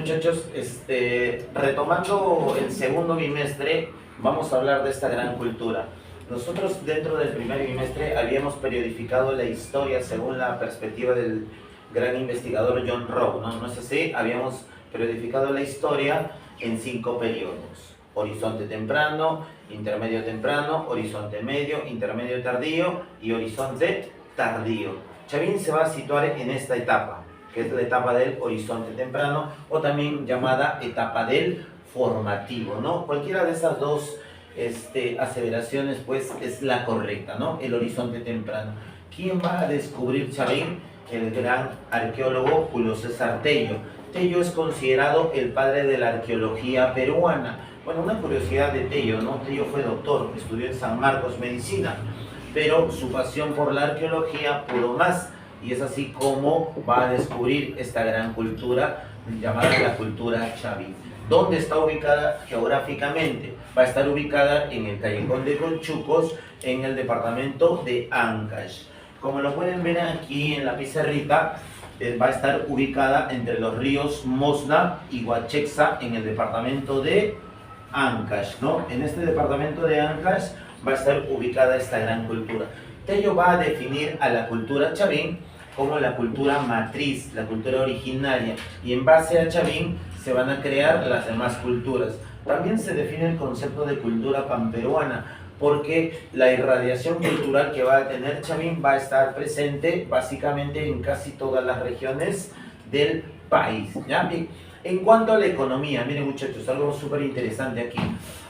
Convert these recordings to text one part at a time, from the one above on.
muchachos, retomando el segundo bimestre, vamos a hablar de esta gran cultura. Nosotros dentro del primer bimestre habíamos periodificado la historia según la perspectiva del gran investigador John Rowe, ¿no? ¿No es así? Habíamos periodificado la historia en 5 periodos: horizonte temprano, intermedio temprano, horizonte medio, intermedio tardío y horizonte tardío. Chavín se va a situar en esta etapa, que es la etapa del horizonte temprano, o también llamada etapa del formativo, ¿no? Cualquiera de esas dos aseveraciones, pues, es la correcta, ¿no? El horizonte temprano. ¿Quién va a descubrir Chavín? El gran arqueólogo Julio César Tello. Tello es considerado el padre de la arqueología peruana. Bueno, una curiosidad de Tello, ¿no? Tello fue doctor, estudió en San Marcos medicina, pero su pasión por la arqueología pudo más, y es así como va a descubrir esta gran cultura llamada la cultura Chavín. ¿Dónde está ubicada geográficamente? Va a estar ubicada en el Callejón de Conchucos, en el departamento de Ancash. Como lo pueden ver aquí en la pizarrita, va a estar ubicada entre los ríos Mosna y Huachexa, en el departamento de Ancash, ¿no? En este departamento de Ancash va a estar ubicada esta gran cultura. Tello va a definir a la cultura Chavín como la cultura matriz, la cultura originaria, y en base a Chavín se van a crear las demás culturas. También se define el concepto de cultura panperuana, porque la irradiación cultural que va a tener Chavín va a estar presente básicamente en casi todas las regiones del país, ¿ya? Bien. En cuanto a la economía, miren muchachos, algo súper interesante aquí.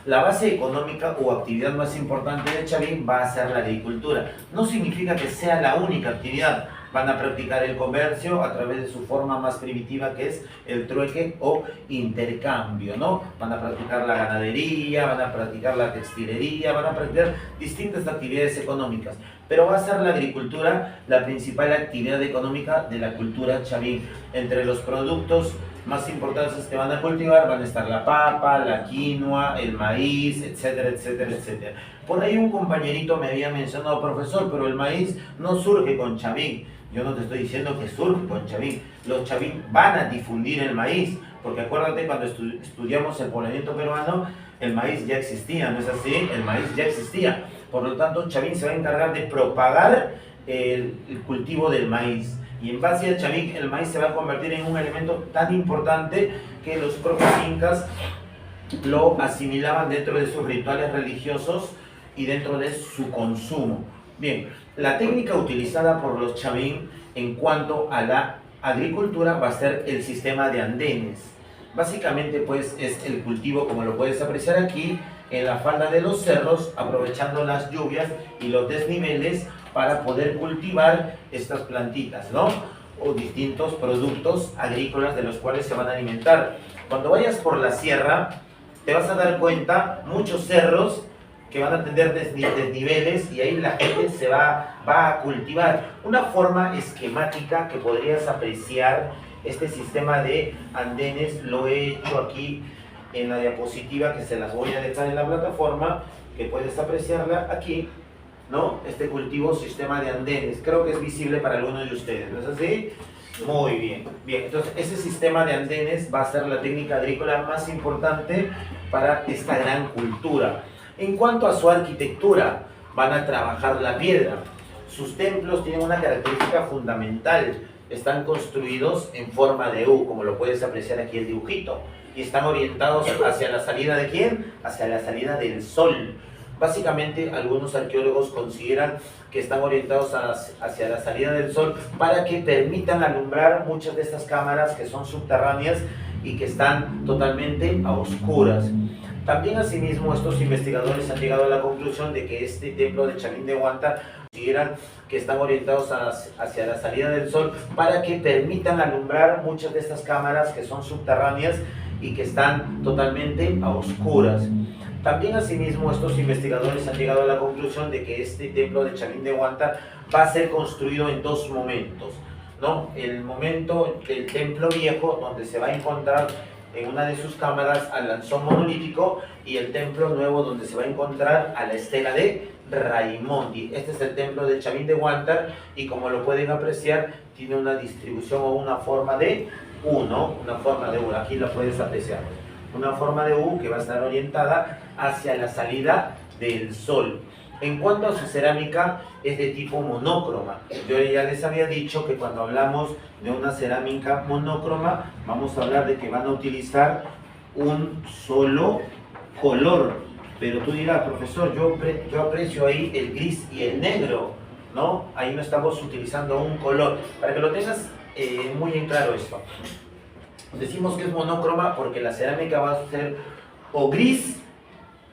La base económica o actividad más importante de Chavín va a ser la agricultura. No significa que sea la única actividad. Van a practicar el comercio a través de su forma más primitiva, que es el trueque o intercambio, ¿no? Van a practicar la ganadería, van a practicar la textilería, van a practicar distintas actividades económicas. Pero va a ser la agricultura la principal actividad económica de la cultura Chavín. Entre los productos más importantes que van a cultivar van a estar la papa, la quinoa, el maíz, etcétera, etcétera, etcétera. Por ahí un compañerito me había mencionado: profesor, pero el maíz no surge con Chavín. Yo no te estoy diciendo que surge con Chavín. Los Chavín van a difundir el maíz, porque acuérdate, cuando estudiamos el poblamiento peruano, el maíz ya existía, ¿no es así? El maíz ya existía. Por lo tanto, Chavín se va a encargar de propagar el cultivo del maíz. Y en base a Chavín, el maíz se va a convertir en un elemento tan importante que los propios incas lo asimilaban dentro de sus rituales religiosos y dentro de su consumo. Bien, la técnica utilizada por los Chavín en cuanto a la agricultura va a ser el sistema de andenes. Básicamente, pues, es el cultivo, como lo puedes apreciar aquí, en la falda de los cerros, aprovechando las lluvias y los desniveles para poder cultivar estas plantitas, ¿no? O distintos productos agrícolas de los cuales se van a alimentar. Cuando vayas por la sierra, te vas a dar cuenta muchos cerros que van a tener desniveles, y ahí la gente se va a cultivar. Una forma esquemática que podrías apreciar este sistema de andenes lo he hecho aquí en la diapositiva, que se las voy a dejar en la plataforma, que puedes apreciarla aquí, ¿no? Este cultivo, sistema de andenes, creo que es visible para algunos de ustedes, ¿no es así? Muy bien. Bien, entonces ese sistema de andenes va a ser la técnica agrícola más importante para esta gran cultura. En cuanto a su arquitectura, van a trabajar la piedra. Sus templos tienen una característica fundamental: están construidos en forma de U, como lo puedes apreciar aquí el dibujito, y están orientados hacia la salida ¿de quién? Hacia la salida del sol. Básicamente, algunos arqueólogos consideran que están orientados hacia la salida del sol para que permitan alumbrar muchas de estas cámaras que son subterráneas y que están totalmente a oscuras. También, asimismo, estos investigadores han llegado a la conclusión de que este templo de Chavín de Huanta consideran que están orientados hacia la salida del sol para que permitan alumbrar muchas de estas cámaras que son subterráneas y que están totalmente a oscuras. También, asimismo, estos investigadores han llegado a la conclusión de que este templo de Chavín de Huanta va a ser construido en 2 momentos, ¿no? El momento del templo viejo, donde se va a encontrar en una de sus cámaras al lanzón monolítico, y el templo nuevo, donde se va a encontrar a la estela de Raimondi. Este es el templo de Chavín de Huántar, y como lo pueden apreciar, tiene una distribución o una forma de U, ¿no? Una forma de U, aquí la puedes apreciar. Una forma de U que va a estar orientada hacia la salida del sol. En cuanto a su cerámica, es de tipo monócroma. Yo ya les había dicho que cuando hablamos de una cerámica monócroma, vamos a hablar de que van a utilizar un solo color. Pero tú dirás, profesor, yo aprecio ahí el gris y el negro, ¿no? Ahí no estamos utilizando un color. Para que lo tengas muy en claro esto. Decimos que es monócroma porque la cerámica va a ser o gris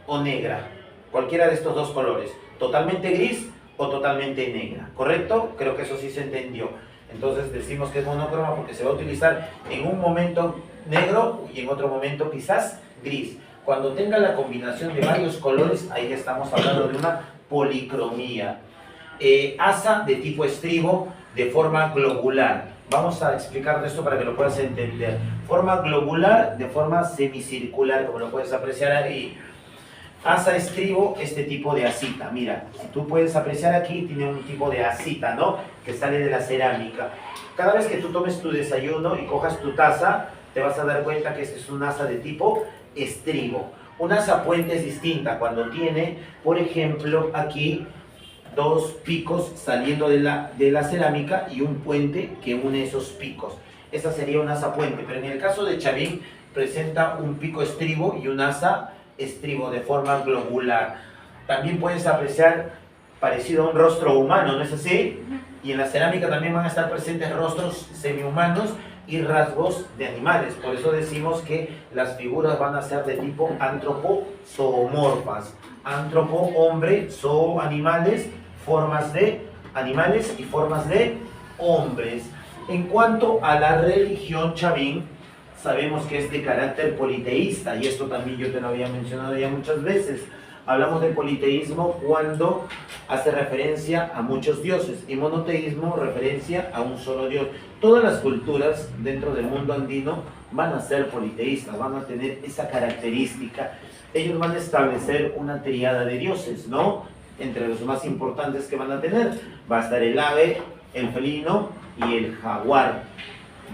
o negra. Cualquiera de estos dos colores. Totalmente gris o totalmente negra. ¿Correcto? Creo que eso sí se entendió. Entonces decimos que es monócroma porque se va a utilizar en un momento negro y en otro momento quizás gris. Cuando tenga la combinación de varios colores, ahí ya estamos hablando de una policromía. Asa de tipo estribo de forma globular. Vamos a explicar esto para que lo puedas entender. Forma globular de forma semicircular, como lo puedes apreciar ahí. Asa estribo, este tipo de asita. Mira, si tú puedes apreciar aquí, tiene un tipo de asita, ¿no? Que sale de la cerámica. Cada vez que tú tomes tu desayuno y cojas tu taza, te vas a dar cuenta que este es un asa de tipo estribo. Un asa puente es distinta cuando tiene, por ejemplo, aquí dos picos saliendo de la cerámica y un puente que une esos picos. Esa sería un asa puente, pero en el caso de Chavín presenta un pico estribo y un asa estribo de forma globular. También puedes apreciar parecido a un rostro humano, ¿no es así? Y en la cerámica también van a estar presentes rostros semihumanos y rasgos de animales. Por eso decimos que las figuras van a ser de tipo antropozoomorfas. Antropo, hombre, zoo, animales, formas de animales y formas de hombres. En cuanto a la religión Chavín, sabemos que es de carácter politeísta, y esto también yo te lo había mencionado ya muchas veces. Hablamos de politeísmo cuando hace referencia a muchos dioses, y monoteísmo referencia a un solo dios. Todas las culturas dentro del mundo andino van a ser politeístas, van a tener esa característica. Ellos van a establecer una tríada de dioses, ¿no? Entre los más importantes que van a tener va a estar el ave, el felino y el jaguar.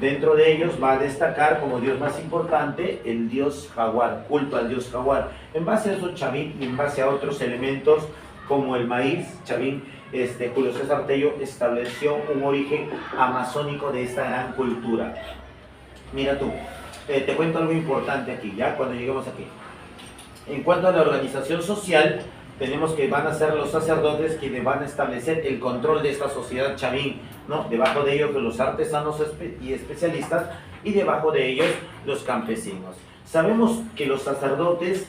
Dentro de ellos va a destacar como dios más importante el dios jaguar, culto al dios jaguar. En base a eso, Chavín, y en base a otros elementos como el maíz, Chavín, Julio César Tello estableció un origen amazónico de esta gran cultura. Mira tú, te cuento algo importante aquí, ya cuando lleguemos aquí. En cuanto a la organización social, tenemos que van a ser los sacerdotes quienes van a establecer el control de esta sociedad Chavín, ¿no? Debajo de ellos los artesanos y especialistas, y debajo de ellos los campesinos. Sabemos que los sacerdotes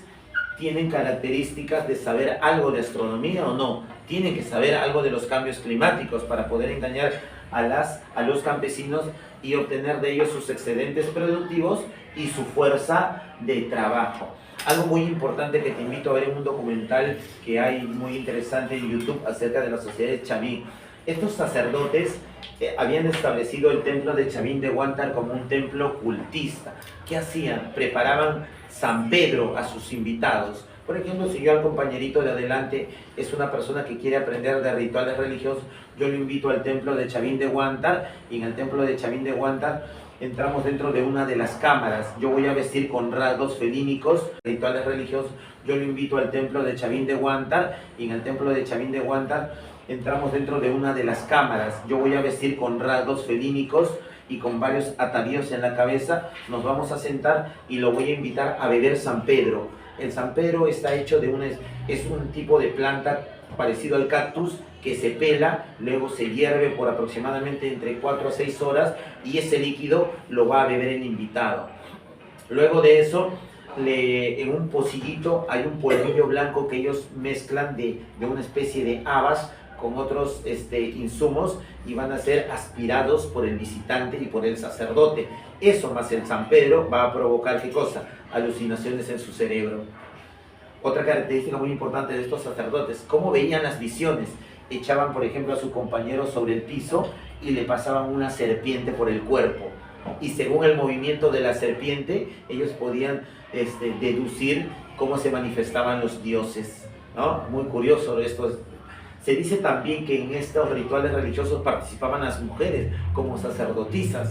tienen características de saber algo de astronomía o no, tienen que saber algo de los cambios climáticos para poder engañar a los campesinos y obtener de ellos sus excedentes productivos y su fuerza de trabajo. Algo muy importante que te invito a ver en un documental que hay muy interesante en YouTube acerca de la sociedad de Chavín. Estos sacerdotes habían establecido el templo de Chavín de Huántar como un templo cultista. ¿Qué hacían? Preparaban San Pedro a sus invitados. Por ejemplo, si yo al compañerito de adelante es una persona que quiere aprender de rituales religiosos, yo lo invito al templo de Chavín de Huántar, y en el templo de Chavín de Huántar entramos dentro de una de las cámaras. Yo voy a vestir con rasgos felínicos, rituales religiosos. Yo lo invito al templo de Chavín de Huántar, y en el templo de Chavín de Huántar entramos dentro de una de las cámaras. Yo voy a vestir con rasgos felínicos y con varios atavíos en la cabeza. Nos vamos a sentar y lo voy a invitar a beber San Pedro. El San Pedro está hecho de es un tipo de planta parecido al cactus que se pela, luego se hierve por aproximadamente entre 4 a 6 horas, y ese líquido lo va a beber el invitado. Luego de eso, en un pocillito hay un polvillo blanco que ellos mezclan de una especie de habas con otros insumos, y van a ser aspirados por el visitante y por el sacerdote. Eso más el San Pedro va a provocar, ¿qué cosa? Alucinaciones en su cerebro. Otra característica muy importante de estos sacerdotes, cómo veían las visiones. Echaban, por ejemplo, a su compañero sobre el piso y le pasaban una serpiente por el cuerpo. Y según el movimiento de la serpiente, ellos podían deducir cómo se manifestaban los dioses, ¿no? Muy curioso esto. Se dice también que en estos rituales religiosos participaban las mujeres como sacerdotisas.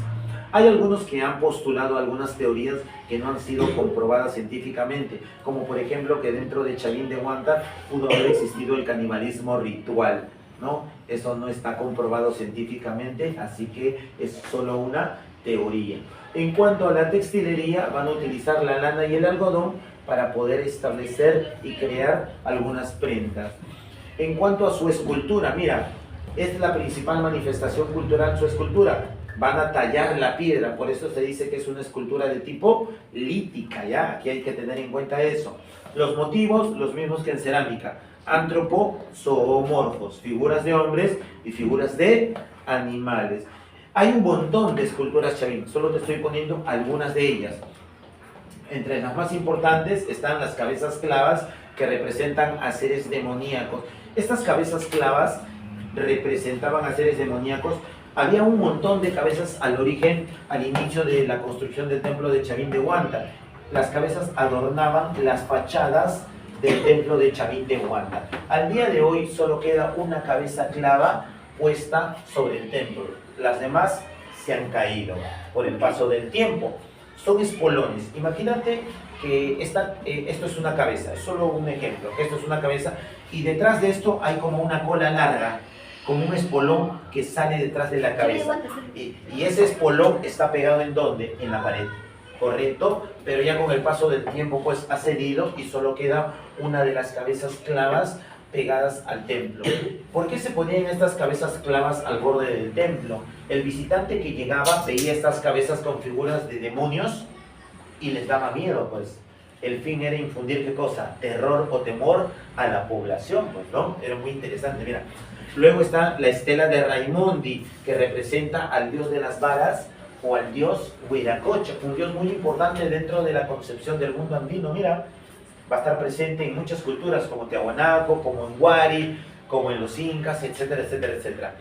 Hay algunos que han postulado algunas teorías que no han sido comprobadas científicamente, como por ejemplo que dentro de Chavín de Huanta pudo haber existido el canibalismo ritual, ¿no? Eso no está comprobado científicamente, así que es solo una teoría. En cuanto a la textilería, van a utilizar la lana y el algodón para poder establecer y crear algunas prendas. En cuanto a su escultura, mira, es la principal manifestación cultural su escultura. Van a tallar la piedra, por eso se dice que es una escultura de tipo lítica, ¿ya? Aquí hay que tener en cuenta eso. Los motivos, los mismos que en cerámica. Antropozoomorfos, figuras de hombres y figuras de animales. Hay un montón de esculturas chavín, solo te estoy poniendo algunas de ellas. Entre las más importantes están las cabezas clavas que representan a seres demoníacos. Estas cabezas clavas representaban a seres demoníacos. Había un montón de cabezas al origen, al inicio de la construcción del templo de Chavín de Huanta. Las cabezas adornaban las fachadas del templo de Chavín de Huanta. Al día de hoy solo queda una cabeza clava puesta sobre el templo. Las demás se han caído por el paso del tiempo. Son espolones. Imagínate que esto es una cabeza, es solo un ejemplo. Esto es una cabeza y detrás de esto hay como una cola larga, como un espolón que sale detrás de la cabeza. Y ese espolón está pegado ¿en dónde? En la pared, correcto, pero ya con el paso del tiempo pues ha cedido y solo queda una de las cabezas clavas pegadas al templo. ¿Por qué se ponían estas cabezas clavas al borde del templo? El visitante que llegaba veía estas cabezas con figuras de demonios y les daba miedo, pues. El fin era infundir, ¿qué cosa? Terror o temor a la población, pues, ¿no? Era muy interesante, mira. Luego está la estela de Raimondi, que representa al dios de las varas o al dios Huiracocha, un dios muy importante dentro de la concepción del mundo andino. Mira, va a estar presente en muchas culturas, como Tiahuanaco, como en Huari, como en los incas, etcétera, etcétera, etcétera.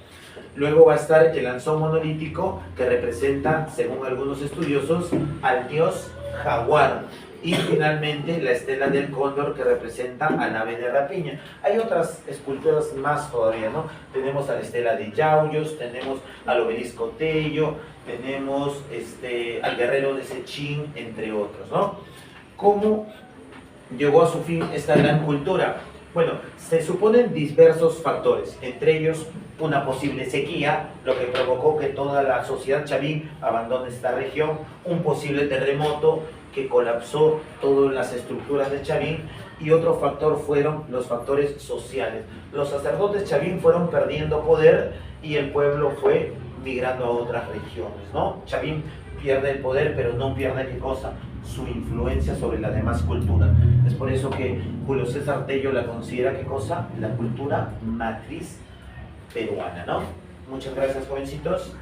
Luego va a estar el lanzón monolítico, que representa, según algunos estudiosos, al dios Jaguar. Y finalmente la estela del cóndor, que representa al ave de rapiña. Hay otras esculturas más todavía, ¿no? Tenemos a la estela de Yauyos, tenemos al obelisco Tello, tenemos al guerrero de Sechín, entre otros, ¿no? ¿Cómo llegó a su fin esta gran cultura? Bueno, se suponen diversos factores, entre ellos una posible sequía, lo que provocó que toda la sociedad chavín abandone esta región, un posible terremoto que colapsó todas las estructuras de Chavín, y otro factor fueron los factores sociales. Los sacerdotes chavín fueron perdiendo poder y el pueblo fue migrando a otras regiones, ¿no? Chavín pierde el poder, pero no pierde, ¿qué cosa? Su influencia sobre las demás culturas. Es por eso que Julio César Tello la considera, ¿qué cosa? La cultura matriz peruana, ¿no? Muchas gracias, jovencitos.